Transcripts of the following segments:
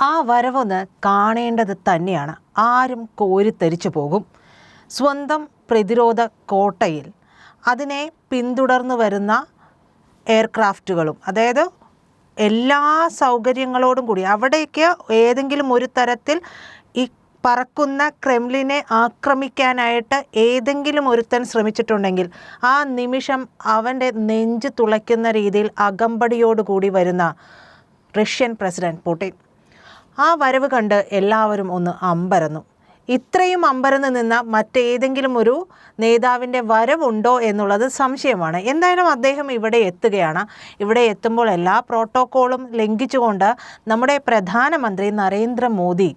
ആ വരവൊന്ന് കാണേണ്ടത് തന്നെയാണ്. ആരും കോരിത്തരിച്ചു പോകും. സ്വന്തം പ്രതിരോധ കോട്ടയിൽ അതിനെ പിന്തുടർന്നു വരുന്ന എയർക്രാഫ്റ്റുകളും, അതായത് എല്ലാ സൗകര്യങ്ങളോടും കൂടി അവിടേക്ക് ഏതെങ്കിലും ഒരു തരത്തിൽ ഈ പറക്കുന്ന ക്രെംലിനെ ആക്രമിക്കാനായിട്ട് ഏതെങ്കിലും ഒരുത്തൻ ശ്രമിച്ചിട്ടുണ്ടെങ്കിൽ ആ നിമിഷം അവൻ്റെ നെഞ്ച് തുളയ്ക്കുന്ന രീതിയിൽ അകമ്പടിയോടുകൂടി വരുന്ന റഷ്യൻ പ്രസിഡന്റ് പുടിൻ. ആ വരവ് കണ്ട് എല്ലാവരും ഒന്ന് അമ്പരന്നു. ഇത്രയും അമ്പരന്ന് നിന്ന മറ്റേതെങ്കിലും ഒരു നേതാവിൻ്റെ വരവുണ്ടോ എന്നുള്ളത് സംശയമാണ്. എന്തായാലും അദ്ദേഹം ഇവിടെ എത്തുകയാണ്. ഇവിടെ എത്തുമ്പോൾ എല്ലാ പ്രോട്ടോക്കോളും ലംഘിച്ചുകൊണ്ട് നമ്മുടെ പ്രധാനമന്ത്രി നരേന്ദ്രമോദി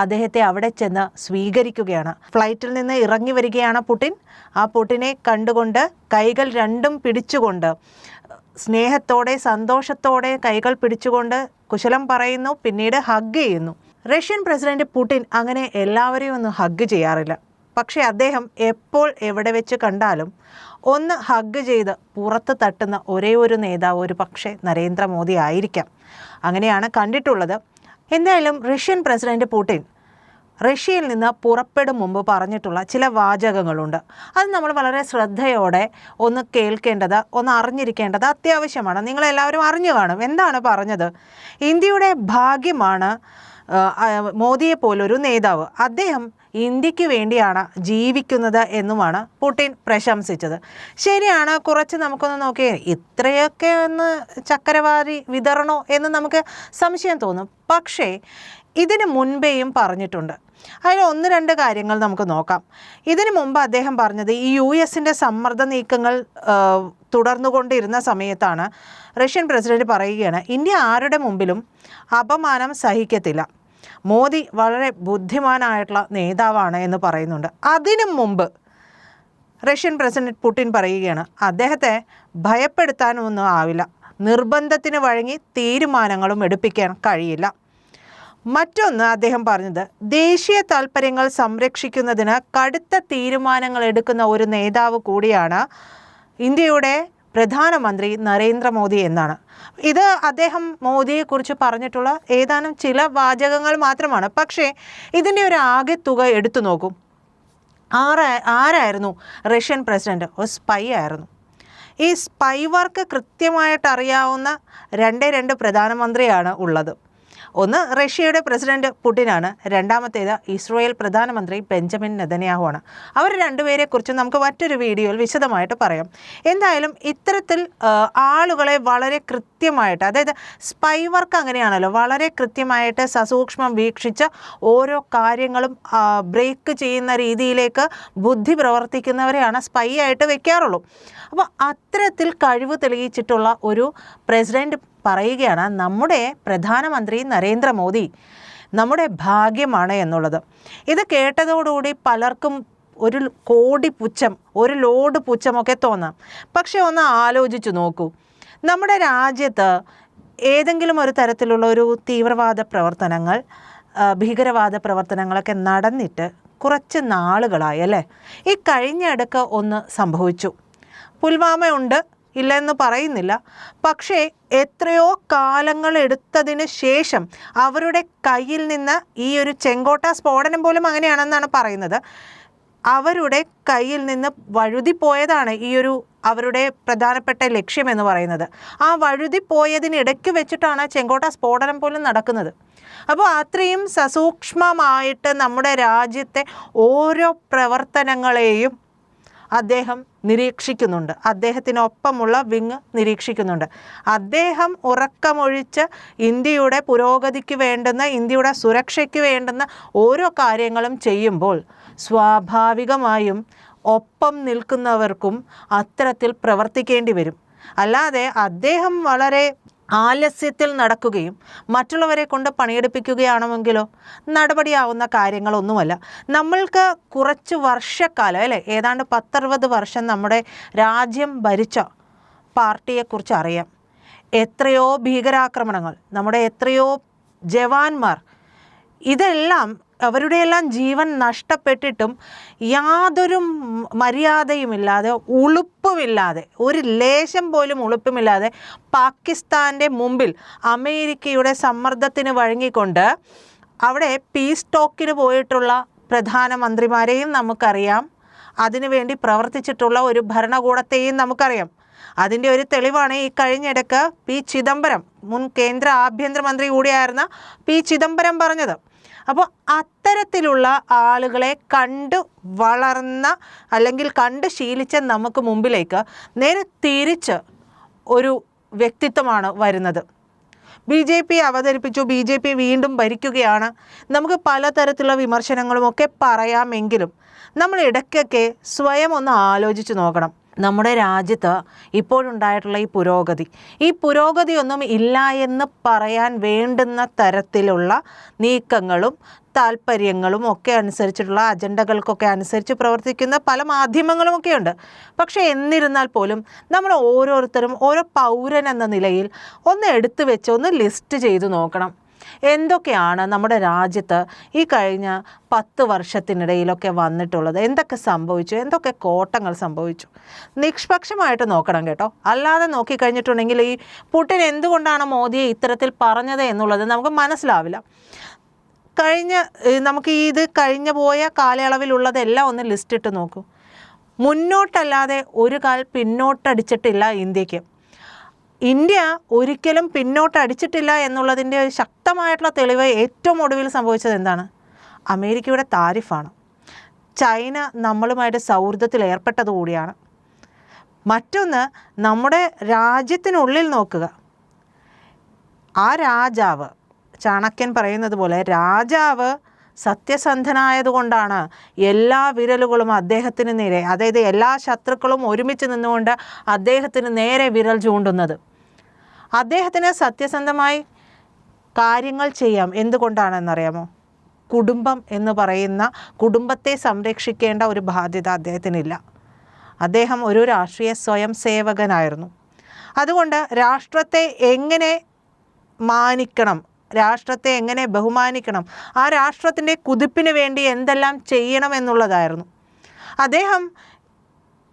അദ്ദേഹത്തെ അവിടെ ചെന്ന് സ്വീകരിക്കുകയാണ്. ഫ്ലൈറ്റിൽ നിന്ന് ഇറങ്ങി വരികയാണ് പുടിൻ. ആ പുടിനെ കണ്ടുകൊണ്ട് കൈകൾ രണ്ടും പിടിച്ചുകൊണ്ട് സ്നേഹത്തോടെ സന്തോഷത്തോടെ കൈകൾ പിടിച്ചുകൊണ്ട് കുശലം പറയുന്നു, പിന്നീട് ഹഗ് ചെയ്യുന്നു. റഷ്യൻ പ്രസിഡന്റ് പുടിൻ അങ്ങനെ എല്ലാവരെയും ഒന്ന് ഹഗ് ചെയ്യാറില്ല. പക്ഷേ അദ്ദേഹം എപ്പോൾ എവിടെ വെച്ച് കണ്ടാലും ഒന്ന് ഹഗ് ചെയ്ത് പുറത്ത് തട്ടുന്ന ഒരേ ഒരു നേതാവ് ഒരു പക്ഷേ നരേന്ദ്രമോദി ആയിരിക്കാം. അങ്ങനെയാണ് കണ്ടിട്ടുള്ളത്. എന്തായാലും റഷ്യൻ പ്രസിഡന്റ് പുടിൻ റഷ്യയിൽ നിന്ന് പുറപ്പെടും മുമ്പ് പറഞ്ഞിട്ടുള്ള ചില വാചകങ്ങളുണ്ട്. അത് നമ്മൾ വളരെ ശ്രദ്ധയോടെ ഒന്ന് കേൾക്കേണ്ടത്, ഒന്ന് അറിഞ്ഞിരിക്കേണ്ടത് അത്യാവശ്യമാണ്. നിങ്ങളെല്ലാവരും അറിഞ്ഞു കാണും. എന്താണ് പറഞ്ഞത്? ഇന്ത്യയുടെ ഭാഗ്യമാണ് മോദിയെ പോലൊരു നേതാവ്. അദ്ദേഹം ഇന്ത്യക്ക് വേണ്ടിയാണ് ജീവിക്കുന്നത് എന്നുമാണ് പുടിൻ പ്രശംസിച്ചത്. ശരിയാണ്. കുറച്ച് നമുക്കൊന്ന് നോക്കിയേ, ഇത്രയൊക്കെ ഒന്ന് ചക്കരവാരി വിതരണോ എന്ന് നമുക്ക് സംശയം തോന്നും. പക്ഷേ ഇതിന് മുൻപേയും പറഞ്ഞിട്ടുണ്ട്. അതിൽ ഒന്ന് രണ്ട് കാര്യങ്ങൾ നമുക്ക് നോക്കാം. ഇതിനു മുമ്പ് അദ്ദേഹം പറഞ്ഞത് ഈ US-ൻ്റെ സമ്മർദ്ദ നീക്കങ്ങൾ തുടർന്നുകൊണ്ടിരുന്ന സമയത്താണ് റഷ്യൻ പ്രസിഡന്റ് പറയുകയാണ്, ഇന്ത്യ ആരുടെ മുമ്പിലും അപമാനം സഹിക്കത്തില്ല, മോദി വളരെ ബുദ്ധിമാനായിട്ടുള്ള നേതാവാണ് എന്ന് പറയുന്നുണ്ട്. അതിനു മുമ്പ് റഷ്യൻ പ്രസിഡന്റ് പുടിൻ പറയുകയാണ്, അദ്ദേഹത്തെ ഭയപ്പെടുത്താനൊന്നും ആവില്ല, നിർബന്ധത്തിന് വഴങ്ങി തീരുമാനങ്ങളും എടുപ്പിക്കാൻ കഴിയില്ല. മറ്റൊന്ന് അദ്ദേഹം പറഞ്ഞത്, ദേശീയ താൽപ്പര്യങ്ങൾ സംരക്ഷിക്കുന്നതിന് കടുത്ത തീരുമാനങ്ങൾ എടുക്കുന്ന ഒരു നേതാവ് കൂടിയാണ് ഇന്ത്യയുടെ പ്രധാനമന്ത്രി നരേന്ദ്രമോദി എന്നാണ്. ഇത് അദ്ദേഹം മോദിയെക്കുറിച്ച് പറഞ്ഞിട്ടുള്ള ഏതാനും ചില വാചകങ്ങൾ മാത്രമാണ്. പക്ഷേ ഇതിൻ്റെ ഒരു ആകെ തുക എടുത്തു നോക്കും. ആരായിരുന്നു റഷ്യൻ പ്രസിഡന്റ്? ഒരു സ്പൈ ആയിരുന്നു. ഈ സ്പൈ വർക്ക് കൃത്യമായിട്ട് അറിയാവുന്ന രണ്ട് പ്രധാനമന്ത്രിയാണ് ഉള്ളത്. ഒന്ന് റഷ്യയുടെ പ്രസിഡന്റ് പുടിനാണ്, രണ്ടാമത്തേത് ഇസ്രായേൽ പ്രധാനമന്ത്രി ബെഞ്ചമിൻ നെതന്യാഹു ആണ്. അവർ രണ്ടുപേരെക്കുറിച്ച് നമുക്ക് മറ്റൊരു വീഡിയോയിൽ വിശദമായിട്ട് പറയാം. എന്തായാലും ഇത്തരത്തിൽ ആളുകളെ വളരെ കൃത്യമായിട്ട്, അതായത് സ്പൈ വർക്ക് അങ്ങനെയാണല്ലോ, വളരെ കൃത്യമായിട്ട് സസൂക്ഷ്മം വീക്ഷിച്ച് ഓരോ കാര്യങ്ങളും ബ്രേക്ക് ചെയ്യുന്ന രീതിയിലേക്ക് ബുദ്ധി പ്രവർത്തിക്കുന്നവരെയാണ് സ്പൈ ആയിട്ട് വെക്കാറുള്ളൂ. അപ്പോൾ അത്തരത്തിൽ കഴിവ് തെളിയിച്ചിട്ടുള്ള ഒരു പ്രസിഡന്റ് പറയുകയാണ്, നമ്മുടെ പ്രധാനമന്ത്രി നരേന്ദ്രമോദി നമ്മുടെ ഭാഗ്യമാണ് എന്നുള്ളത്. ഇത് കേട്ടതോടുകൂടി പലർക്കും ഒരു കോടി പുച്ഛം, ഒരു ലോഡ് പുച്ഛമൊക്കെ തോന്നാം. പക്ഷെ ഒന്ന് ആലോചിച്ച് നോക്കൂ, നമ്മുടെ രാജ്യത്ത് ഏതെങ്കിലും ഒരു തരത്തിലുള്ള ഒരു തീവ്രവാദ പ്രവർത്തനങ്ങൾ, ഭീകരവാദ പ്രവർത്തനങ്ങളൊക്കെ നടന്നിട്ട് കുറച്ച് നാളുകളായി അല്ലേ? ഈ കഴിഞ്ഞിടക്ക് ഒന്ന് സംഭവിച്ചു. പുൽവാമ ഉണ്ട്, ഇല്ലെന്ന് പറയുന്നില്ല. പക്ഷേ എത്രയോ കാലങ്ങൾ എടുത്തതിന് ശേഷം അവരുടെ കയ്യിൽ നിന്ന് ഈ ഒരു ചെങ്കോട്ട സ്ഫോടനം പോലും അങ്ങനെയാണെന്നാണ് പറയുന്നത്. അവരുടെ കയ്യിൽ നിന്ന് വഴുതിപ്പോയതാണ് ഈ ഒരു അവരുടെ പ്രധാനപ്പെട്ട ലക്ഷ്യമെന്ന് പറയുന്നത്. ആ വഴുതിപ്പോയതിനിടയ്ക്ക് വെച്ചിട്ടാണ് ചെങ്കോട്ട സ്ഫോടനം പോലും നടക്കുന്നത്. അപ്പോൾ അത്രയും സസൂക്ഷ്മമായിട്ട് നമ്മുടെ രാജ്യത്തെ ഓരോ പ്രവർത്തനങ്ങളെയും അദ്ദേഹം നിരീക്ഷിക്കുന്നുണ്ട്. അദ്ദേഹത്തിനൊപ്പമുള്ള വിങ് നിരീക്ഷിക്കുന്നുണ്ട്. അദ്ദേഹം ഉറക്കമൊഴിച്ച് ഇന്ത്യയുടെ പുരോഗതിക്ക് വേണ്ടുന്ന, ഇന്ത്യയുടെ സുരക്ഷയ്ക്ക് വേണ്ടുന്ന ഓരോ കാര്യങ്ങളും ചെയ്യുമ്പോൾ സ്വാഭാവികമായും ഒപ്പം നിൽക്കുന്നവർക്കും അത്തരത്തിൽ പ്രവർത്തിക്കേണ്ടി വരും. അല്ലാതെ അദ്ദേഹം വളരെ ആലസ്യത്തിൽ നടക്കുകയും മറ്റുള്ളവരെ കൊണ്ട് പണിയെടുപ്പിക്കുകയാണെങ്കിലോ നടപടിയാവുന്ന കാര്യങ്ങളൊന്നുമല്ല. നമ്മൾക്ക് കുറച്ച് വർഷക്കാലം അല്ലേ, ഏതാണ്ട് 10-60 വർഷം നമ്മുടെ രാജ്യം ഭരിച്ച പാർട്ടിയെക്കുറിച്ച് അറിയാം. എത്രയോ ഭീകരാക്രമണങ്ങൾ, നമ്മുടെ എത്രയോ ജവാന്മാർ, ഇതെല്ലാം അവരുടെയെല്ലാം ജീവൻ നഷ്ടപ്പെട്ടിട്ടും യാതൊരു മര്യാദയുമില്ലാതെ, ഉളുപ്പുമില്ലാതെ, ഒരു ലേശം പോലും ഉളുപ്പുമില്ലാതെ പാകിസ്ഥാൻ്റെ മുമ്പിൽ അമേരിക്കയുടെ സമ്മർദ്ദത്തിന് വഴങ്ങിക്കൊണ്ട് അവിടെ പീസ് ടോക്കിന് പോയിട്ടുള്ള പ്രധാനമന്ത്രിമാരെയും നമുക്കറിയാം. അതിനുവേണ്ടി പ്രവർത്തിച്ചിട്ടുള്ള ഒരു ഭരണകൂടത്തെയും നമുക്കറിയാം. അതിൻ്റെ ഒരു തെളിവാണ് ഈ കഴിഞ്ഞിടയ്ക്ക് പി ചിദംബരം, മുൻ കേന്ദ്ര ആഭ്യന്തരമന്ത്രി കൂടിയായിരുന്ന പി ചിദംബരം പറഞ്ഞത്. അപ്പോൾ അത്തരത്തിലുള്ള ആളുകളെ കണ്ടു വളർന്ന അല്ലെങ്കിൽ കണ്ട് ശീലിച്ച നമുക്ക് മുമ്പിലേക്ക് നേരെ തിരിച്ച് ഒരു വ്യക്തിത്വമാണ് വരുന്നത്. BJP അവതരിപ്പിച്ചു, BJP വീണ്ടും ഭരിക്കുകയാണ്. നമുക്ക് പലതരത്തിലുള്ള വിമർശനങ്ങളുമൊക്കെ പറയാമെങ്കിലും നമ്മൾ ഇടയ്ക്കൊക്കെ സ്വയം ഒന്ന് ആലോചിച്ച് നോക്കണം. നമ്മുടെ രാജ്യത്ത് ഇപ്പോഴുണ്ടായിട്ടുള്ള ഈ പുരോഗതിയൊന്നും ഇല്ല എന്ന് പറയാൻ വേണ്ടുന്ന തരത്തിലുള്ള നീക്കങ്ങളും താല്പര്യങ്ങളും ഒക്കെ അനുസരിച്ചിട്ടുള്ള അജണ്ടകൾക്കൊക്കെ അനുസരിച്ച് പ്രവർത്തിക്കുന്ന പല മാധ്യമങ്ങളുമൊക്കെ ഉണ്ട്. പക്ഷേ എന്നിരുന്നാൽ പോലും നമ്മൾ ഓരോരുത്തരും ഓരോ പൗരൻ എന്ന നിലയിൽ ഒന്ന് എടുത്തു വെച്ച് ഒന്ന് ലിസ്റ്റ് ചെയ്ത് നോക്കണം. എന്തൊക്കെയാണ് നമ്മുടെ രാജ്യത്ത് ഈ കഴിഞ്ഞ 10 വർഷത്തിനിടയിലൊക്കെ വന്നിട്ടുള്ളത്, എന്തൊക്കെ സംഭവിച്ചു, എന്തൊക്കെ കോട്ടങ്ങൾ സംഭവിച്ചു. നിഷ്പക്ഷമായിട്ട് നോക്കണം കേട്ടോ. അല്ലാതെ നോക്കിക്കഴിഞ്ഞിട്ടുണ്ടെങ്കിൽ ഈ പുടിൻ എന്തുകൊണ്ടാണ് മോദിയെ ഇത്തരത്തിൽ പറഞ്ഞത് എന്നുള്ളത് നമുക്ക് മനസ്സിലാവില്ല. നമുക്ക് ഇത് കഴിഞ്ഞു പോയ കാലയളവിലുള്ളതെല്ലാം ഒന്ന് ലിസ്റ്റ് ഇട്ട് നോക്കൂ. മുന്നോട്ടല്ലാതെ ഒരു കാൽ പിന്നോട്ടടിച്ചിട്ടില്ല ഇന്ത്യക്ക്. ഇന്ത്യ ഒരിക്കലും പിന്നോട്ടടിച്ചിട്ടില്ല എന്നുള്ളതിൻ്റെ ശക്തമായിട്ടുള്ള തെളിവ് ഏറ്റവും ഒടുവിൽ സംഭവിച്ചത് എന്താണ്? അമേരിക്കയുടെ താരിഫാണ്. ചൈന നമ്മളുമായിട്ട് സൗഹൃദത്തിൽ ഏർപ്പെട്ടതുകൂടിയാണ്. മറ്റൊന്ന്, നമ്മുടെ രാജ്യത്തിനുള്ളിൽ നോക്കുക. ആ രാജാവ്, ചാണക്യൻ പറയുന്നത് പോലെ, രാജാവ് സത്യസന്ധനായതുകൊണ്ടാണ് എല്ലാ വിരലുകളും അദ്ദേഹത്തിന് നേരെ, അതായത് എല്ലാ ശത്രുക്കളും ഒരുമിച്ച് നിന്നുകൊണ്ട് അദ്ദേഹത്തിന് നേരെ വിരൽ ചൂണ്ടുന്നത്. അദ്ദേഹത്തിന് സത്യസന്ധമായി കാര്യങ്ങൾ ചെയ്യാം. എന്തുകൊണ്ടാണെന്നറിയാമോ? കുടുംബം എന്ന് പറയുന്ന, കുടുംബത്തെ സംരക്ഷിക്കേണ്ട ഒരു ബാധ്യത അദ്ദേഹത്തിനില്ല. അദ്ദേഹം ഒരു രാഷ്ട്രീയ സ്വയം സേവകനായിരുന്നു. അതുകൊണ്ട് രാഷ്ട്രത്തെ എങ്ങനെ മാനിക്കണം, രാഷ്ട്രത്തെ എങ്ങനെ ബഹുമാനിക്കണം, ആ രാഷ്ട്രത്തിൻ്റെ കുതിപ്പിന് വേണ്ടി എന്തെല്ലാം ചെയ്യണം എന്നുള്ളതായിരുന്നു. അദ്ദേഹം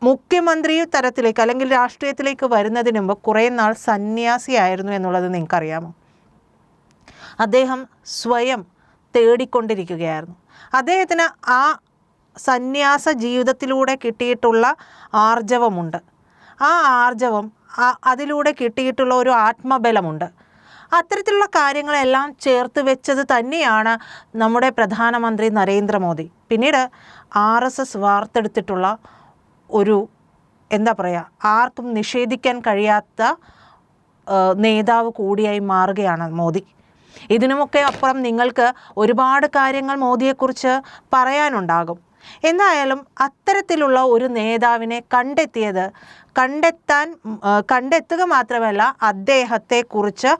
മുഖ്യമന്ത്രി തരത്തിലേക്ക് അല്ലെങ്കിൽ രാഷ്ട്രീയത്തിലേക്ക് വരുന്നതിന് മുമ്പ് കുറേ നാൾ സന്യാസിയായിരുന്നു എന്നുള്ളത് നിങ്ങൾക്കറിയാമോ? അദ്ദേഹം സ്വയം തേടിക്കൊണ്ടിരിക്കുകയായിരുന്നു. അദ്ദേഹത്തിന് ആ സന്യാസ ജീവിതത്തിലൂടെ കിട്ടിയിട്ടുള്ള ആർജവമുണ്ട്. ആ ആർജവം, അതിലൂടെ കിട്ടിയിട്ടുള്ള ഒരു ആത്മബലമുണ്ട്. അത്തരത്തിലുള്ള കാര്യങ്ങളെല്ലാം ചേർത്ത് വെച്ചത് തന്നെയാണ് നമ്മുടെ പ്രധാനമന്ത്രി നരേന്ദ്രമോദി. പിന്നീട് RSS വാർത്തെടുത്തിട്ടുള്ള ഒരു, എന്താ പറയുക, ആർക്കും നിഷേധിക്കാൻ കഴിയാത്ത നേതാവ് കൂടിയായി മാറുകയാണ് മോദി. ഇതിനുമൊക്കെ അപ്പുറം നിങ്ങൾക്ക് ഒരുപാട് കാര്യങ്ങൾ മോദിയെക്കുറിച്ച് പറയാനുണ്ടാകും. എന്തായാലും അത്തരത്തിലുള്ള ഒരു നേതാവിനെ കണ്ടെത്തുക മാത്രമല്ല, അദ്ദേഹത്തെക്കുറിച്ച്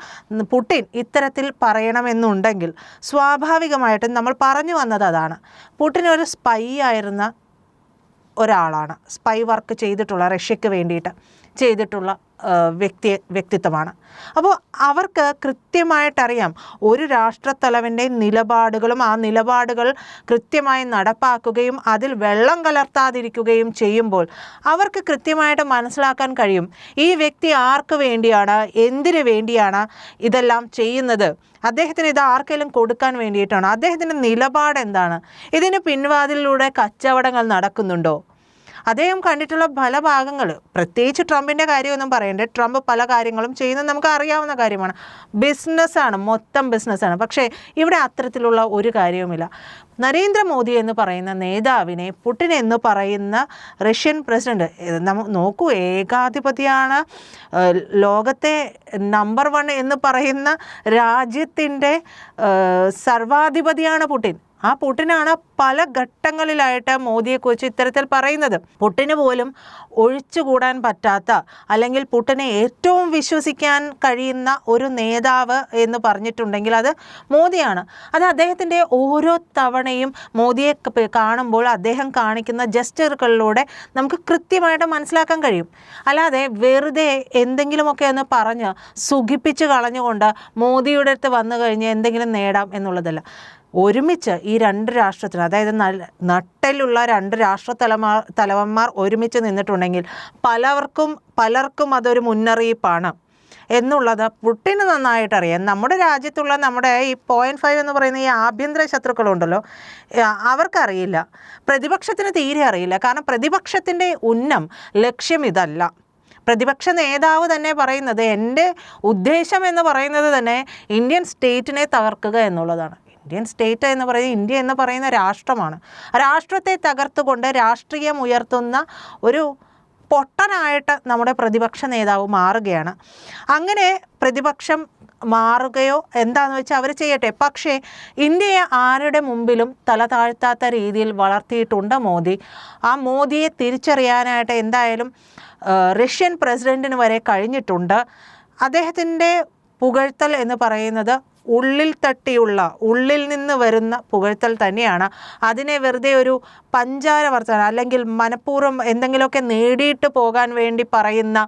പുടിൻ ഇത്തരത്തിൽ പറയണമെന്നുണ്ടെങ്കിൽ സ്വാഭാവികമായിട്ടും നമ്മൾ പറഞ്ഞു വന്നത് അതാണ്. പുടിൻ ഒരു സ്പൈ ആയിരുന്ന ഒരാളാണ്. സ്പൈ വർക്ക് ചെയ്തിട്ടുള്ള, റഷ്യക്ക് വേണ്ടിയിട്ട് ചെയ്തിട്ടുള്ള വ്യക്തിത്വമാണ്. അപ്പോൾ അവർക്ക് കൃത്യമായിട്ടറിയാം ഒരു രാഷ്ട്രത്തലവൻ്റെ നിലപാടുകളും ആ നിലപാടുകൾ കൃത്യമായി നടപ്പാക്കുകയും അതിൽ വെള്ളം കലർത്താതിരിക്കുകയും ചെയ്യുമ്പോൾ അവർക്ക് കൃത്യമായിട്ട് മനസ്സിലാക്കാൻ കഴിയും ഈ വ്യക്തി ആർക്ക് വേണ്ടിയാണ്, എന്തിനു വേണ്ടിയാണ് ഇതെല്ലാം ചെയ്യുന്നത്. അദ്ദേഹത്തിന് ഇത് ആർക്കെങ്കിലും കൊടുക്കാൻ വേണ്ടിയിട്ടാണ്, അദ്ദേഹത്തിൻ്റെ നിലപാട് എന്താണ്, ഇതിന് പിൻവാതിലിലൂടെ കച്ചവടങ്ങൾ നടക്കുന്നുണ്ടോ. അദ്ദേഹം കണ്ടിട്ടുള്ള പല ഭാഗങ്ങൾ, പ്രത്യേകിച്ച് ട്രംപിൻ്റെ കാര്യമൊന്നും പറയണ്ടേ, ട്രംപ് പല കാര്യങ്ങളും ചെയ്യുന്നത് നമുക്ക് അറിയാവുന്ന കാര്യമാണ്. ബിസിനസ്സാണ്, മൊത്തം ബിസിനസ്സാണ്. പക്ഷേ ഇവിടെ അത്തരത്തിലുള്ള ഒരു കാര്യവുമില്ല. നരേന്ദ്രമോദി എന്ന് പറയുന്ന നേതാവിനെ പുടിൻ എന്ന് പറയുന്ന റഷ്യൻ പ്രസിഡന്റ്, നോക്കൂ, ഏകാധിപതിയാണ്, ലോകത്തെ നമ്പർ 1 എന്ന് പറയുന്ന രാജ്യത്തിൻ്റെ സർവാധിപതിയാണ് പുടിൻ. ആ പുടിനാണ് പല ഘട്ടങ്ങളിലായിട്ട് മോദിയെക്കുറിച്ച് ഇത്തരത്തിൽ പറയുന്നത്. പുടിന് പോലും ഒഴിച്ചുകൂടാൻ പറ്റാത്ത, അല്ലെങ്കിൽ പുടിനെ ഏറ്റവും വിശ്വസിക്കാൻ കഴിയുന്ന ഒരു നേതാവ് എന്ന് പറഞ്ഞിട്ടുണ്ടെങ്കിൽ അത് മോദിയാണ്. അത് അദ്ദേഹത്തിൻ്റെ ഓരോ തവണയും മോദിയെ കാണുമ്പോൾ അദ്ദേഹം കാണിക്കുന്ന ജസ്റ്ററുകളിലൂടെ നമുക്ക് കൃത്യമായിട്ട് മനസ്സിലാക്കാൻ കഴിയും. അല്ലാതെ വെറുതെ എന്തെങ്കിലുമൊക്കെ ഒന്ന് പറഞ്ഞ് സുഖിപ്പിച്ച് കളഞ്ഞുകൊണ്ട് മോദിയുടെ അടുത്ത് വന്നു കഴിഞ്ഞ് എന്തെങ്കിലും നേടാം എന്നുള്ളതല്ല. ഒരുമിച്ച് ഈ രണ്ട് രാഷ്ട്രത്തിന്, അതായത് നട്ടെല്ലുള്ള രണ്ട് തലവന്മാർ ഒരുമിച്ച് നിന്നിട്ടുണ്ടെങ്കിൽ പലർക്കും അതൊരു മുന്നറിയിപ്പാണ് എന്നുള്ളത് പുടിന് നന്നായിട്ടറിയാം. നമ്മുടെ രാജ്യത്തുള്ള നമ്മുടെ ഈ 0.5 എന്ന് പറയുന്ന ഈ ആഭ്യന്തര ശത്രുക്കളുണ്ടല്ലോ, അവർക്കറിയില്ല, പ്രതിപക്ഷത്തിന് തീരെ അറിയില്ല. കാരണം പ്രതിപക്ഷത്തിൻ്റെ ലക്ഷ്യം ഇതല്ല. പ്രതിപക്ഷ നേതാവ് തന്നെ പറയുന്നത്, എൻ്റെ ഉദ്ദേശം എന്ന് പറയുന്നത് തന്നെ ഇന്ത്യൻ സ്റ്റേറ്റിനെ തകർക്കുക എന്നുള്ളതാണ്. ഇന്ത്യൻ സ്റ്റേറ്റ് എന്ന് പറയുന്നത് ഇന്ത്യ എന്ന് പറയുന്ന രാഷ്ട്രമാണ്. രാഷ്ട്രത്തെ തകർത്തുകൊണ്ട് രാഷ്ട്രീയം ഉയർത്തുന്ന ഒരു പൊട്ടനായിട്ട് നമ്മുടെ പ്രതിപക്ഷ നേതാവ് മാറുകയാണ്. അങ്ങനെ പ്രതിപക്ഷം മാറുകയോ എന്താണെന്ന് വെച്ചാൽ അവർ ചെയ്യട്ടെ. പക്ഷേ ഇന്ത്യയെ ആരുടെ മുമ്പിലും തല താഴ്ത്താത്ത രീതിയിൽ വളർത്തിയിട്ടുണ്ട് മോദി. ആ മോദിയെ തിരിച്ചറിയാനായിട്ട് എന്തായാലും റഷ്യൻ പ്രസിഡൻറ്റിന് വരെ കഴിഞ്ഞിട്ടുണ്ട്. അദ്ദേഹത്തിൻ്റെ പുകഴ്ത്തൽ എന്ന് പറയുന്നത് ഉള്ളിൽ നിന്ന് വരുന്ന പുകഴ്ത്തൽ തന്നെയാണ്. അതിനെ വെറുതെ ഒരു പഞ്ചാര വർത്തമാനം അല്ലെങ്കിൽ മനഃപൂർവ്വം എന്തെങ്കിലുമൊക്കെ നേടിയിട്ട് പോകാൻ വേണ്ടി പറയുന്ന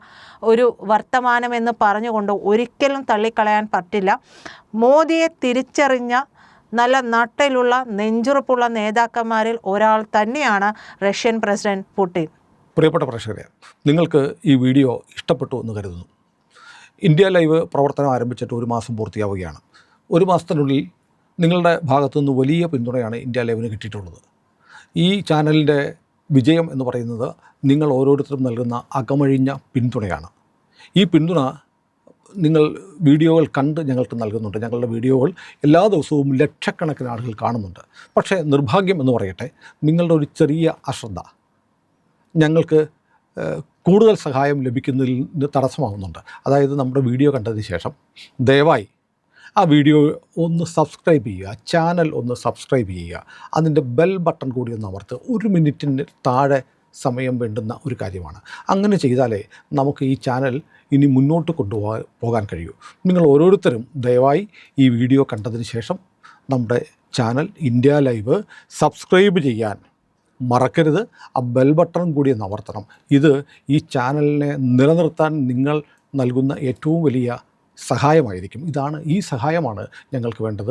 ഒരു വർത്തമാനം എന്ന് പറഞ്ഞുകൊണ്ട് ഒരിക്കലും തള്ളിക്കളയാൻ പറ്റില്ല. മോദിയെ തിരിച്ചറിഞ്ഞ നല്ല നട്ടിലുള്ള നെഞ്ചുറപ്പുള്ള നേതാക്കന്മാരിൽ ഒരാൾ തന്നെയാണ് റഷ്യൻ പ്രസിഡന്റ് പുടിൻ. പ്രിയപ്പെട്ട പ്രേക്ഷകരെ, നിങ്ങൾക്ക് ഈ വീഡിയോ ഇഷ്ടപ്പെട്ടു എന്ന് കരുതുന്നു. ഇന്ത്യ ലൈവ് പ്രവർത്തനം ആരംഭിച്ചിട്ട് 1 മാസം പൂർത്തിയാവുകയാണ്. 1 മാസത്തിനുള്ളിൽ നിങ്ങളുടെ ഭാഗത്തുനിന്ന് വലിയ പിന്തുണയാണ് ഇന്ത്യ ലൈവിന് കിട്ടിയിട്ടുള്ളത്. ഈ ചാനലിൻ്റെ വിജയം എന്ന് പറയുന്നത് നിങ്ങൾ ഓരോരുത്തരും നൽകുന്ന അകമഴിഞ്ഞ പിന്തുണയാണ്. ഈ പിന്തുണ നിങ്ങൾ വീഡിയോകൾ കണ്ട് ഞങ്ങൾക്ക് നൽകുന്നുണ്ട്. ഞങ്ങളുടെ വീഡിയോകൾ എല്ലാ ദിവസവും ലക്ഷക്കണക്കിന് ആളുകൾ കാണുന്നുണ്ട്. പക്ഷേ നിർഭാഗ്യം എന്ന് പറയട്ടെ, നിങ്ങളുടെ ഒരു ചെറിയ അശ്രദ്ധ ഞങ്ങൾക്ക് കൂടുതൽ സഹായം ലഭിക്കുന്നതിന് തടസ്സമാകുന്നുണ്ട്. അതായത് നമ്മുടെ വീഡിയോ കണ്ടതിന് ശേഷം ദയവായി ആ വീഡിയോ ഒന്ന് സബ്സ്ക്രൈബ് ചെയ്യുക, ചാനൽ ഒന്ന് സബ്സ്ക്രൈബ് ചെയ്യുക, അതിൻ്റെ ബെൽ ബട്ടൺ കൂടി ഒന്ന് അമർത്ത്. 1 മിനിറ്റിന് താഴെ സമയം വേണ്ടുന്ന ഒരു കാര്യമാണ്. അങ്ങനെ ചെയ്താലേ നമുക്ക് ഈ ചാനൽ ഇനി മുന്നോട്ട് പോകാൻ കഴിയൂ. നിങ്ങൾ ഓരോരുത്തരും ദയവായി ഈ വീഡിയോ കണ്ടതിന് ശേഷം നമ്മുടെ ചാനൽ ഇന്ത്യ ലൈവ് സബ്സ്ക്രൈബ് ചെയ്യാൻ മറക്കരുത്. ആ ബെൽ ബട്ടൺ കൂടി ഒന്ന് അമർത്തണം. ഇത് ഈ ചാനലിനെ നിലനിർത്താൻ നിങ്ങൾ നൽകുന്ന ഏറ്റവും വലിയ സഹായമായിരിക്കും. ഈ സഹായമാണ് ഞങ്ങൾക്ക് വേണ്ടത്.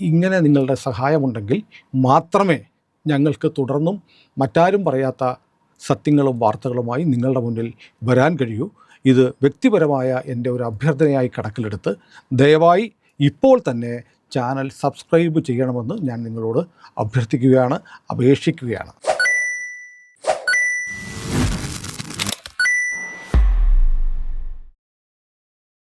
ഇങ്ങനെ നിങ്ങളുടെ സഹായമുണ്ടെങ്കിൽ മാത്രമേ ഞങ്ങൾക്ക് തുടർന്നും മറ്റാരും പറയാത്ത സത്യങ്ങളും വാർത്തകളുമായി നിങ്ങളുടെ മുന്നിൽ വരാൻ കഴിയൂ. ഇത് വ്യക്തിപരമായ എൻ്റെ ഒരു അഭ്യർത്ഥനയായി കണക്കിലെടുത്ത് ദയവായി ഇപ്പോൾ തന്നെ ചാനൽ സബ്സ്ക്രൈബ് ചെയ്യണമെന്ന് ഞാൻ നിങ്ങളോട് അഭ്യർത്ഥിക്കുകയാണ്, അപേക്ഷിക്കുകയാണ്.